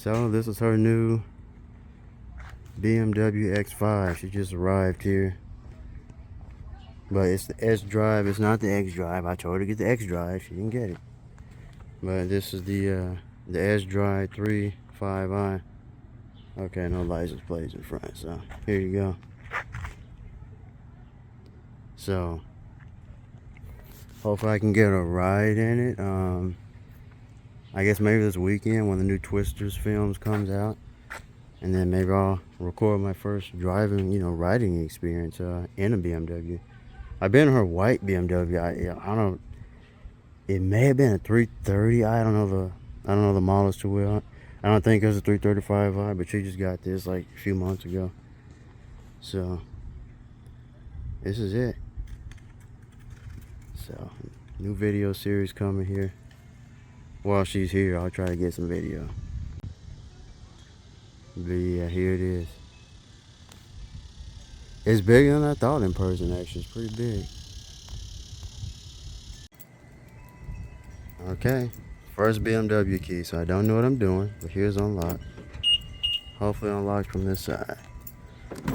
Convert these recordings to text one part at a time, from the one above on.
So this is her new BMW X5. She just arrived here. But it's the S-Drive, it's not the X-Drive. I told her to get the X-Drive, she didn't get it. But this is the sDrive35i. Okay, no license plates in front, so here you go. So hopefully I can get a ride in it. I guess maybe this weekend when the new Twisters films comes out, and then maybe I'll record my first driving, riding experience in a BMW. I've been in her white BMW. I don't. It may have been a 330. I don't know the models too well. I don't think it was a 335i, but she just got this like a few months ago. So this is it. So new video series coming here. While she's here, I'll try to get some video. But yeah, here it is. It's bigger than I thought in person, actually. It's pretty big. Okay, first BMW key, so I don't know what I'm doing, but here's unlock. Hopefully unlocked from this side.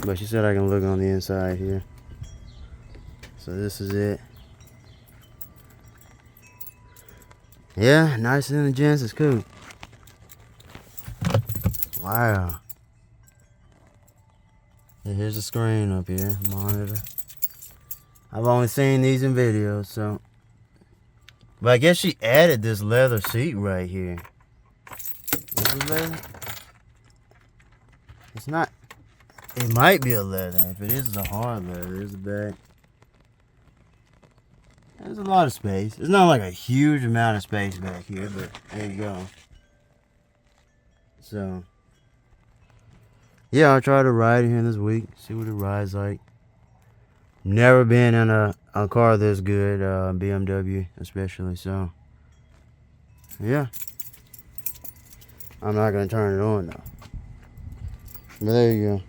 But she said I can look on the inside here. So this is it. Yeah, nicer than the Genesis coupe. Wow. And here's the screen up here, monitor. I've only seen these in videos, so. But I guess she added this leather seat right here. Is it leather? It's not. It might be a leather. If it is, it's a hard leather. There's the back. There's a lot of space. It's not like a huge amount of space back here, but there you go. So, yeah, I'll try to ride in here this week. See what it rides like. Never been in a car this good, BMW especially, so yeah. I'm not gonna turn it on though. But there you go.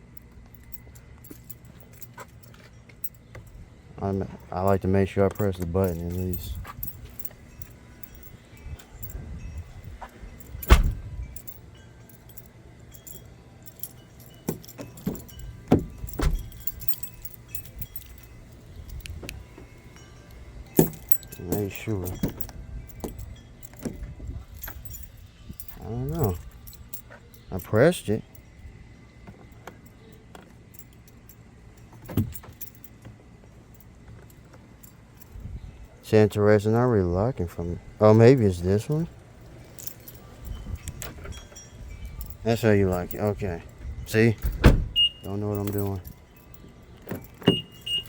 I like to make sure I press the button at least. Make sure. I don't know. I pressed it. It's interesting. Not really locking from it. Oh, maybe it's this one. That's how you like it. Okay. See? Don't know what I'm doing.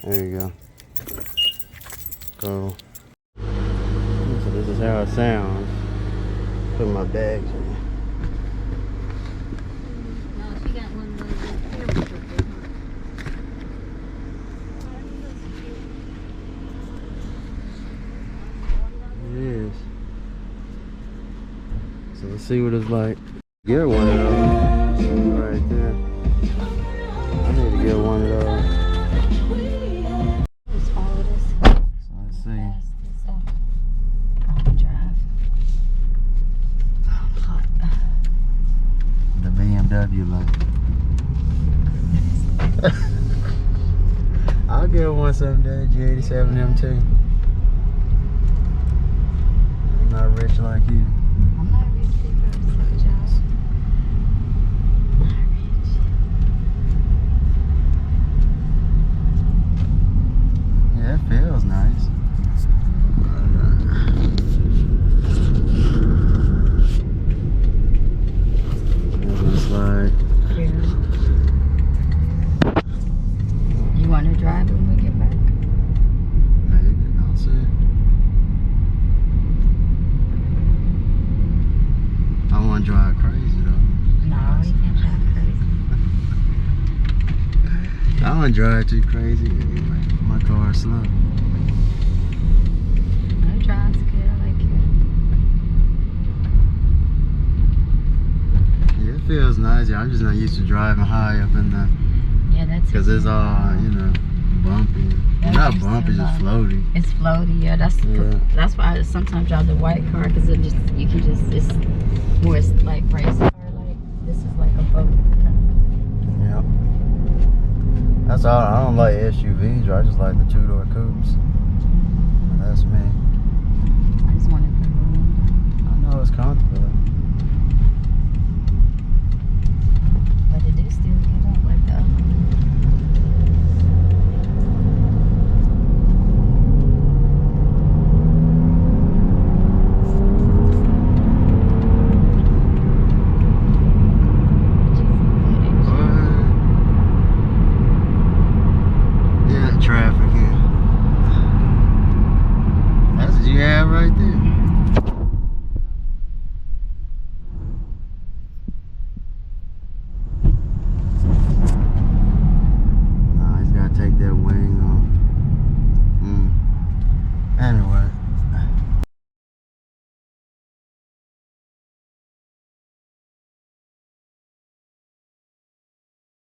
There you go. Cool. So this is how it sounds. Put my bags in. No, she got one of those camera strippers, It is. So let's see what it's like. Get one of those. Right there. I need to get one of those. Just follow this. So let's see. Drive. Hot. The BMW look. I'll get one someday, G87 M2. I'm not rich like you. I'm not rich because of the job. Not rich. Yeah, it feels nice. Slide. Yeah. You want to drive when we get back? Maybe, I'll see. I want to drive crazy though. No, you can't drive crazy. I don't want to drive too crazy anyway. My car's slow. No, drive's good. I like it. Yeah, it feels nice. Yeah, I'm just not used to driving high up in the. Yeah, that's Because it's all, bumpy. Yeah, Not bumpy, just floaty. It's floaty, yeah. That's why I sometimes drive the white car because it's more like race car like. That's all. I don't like SUVs. I just like the two-door coupes. That's me.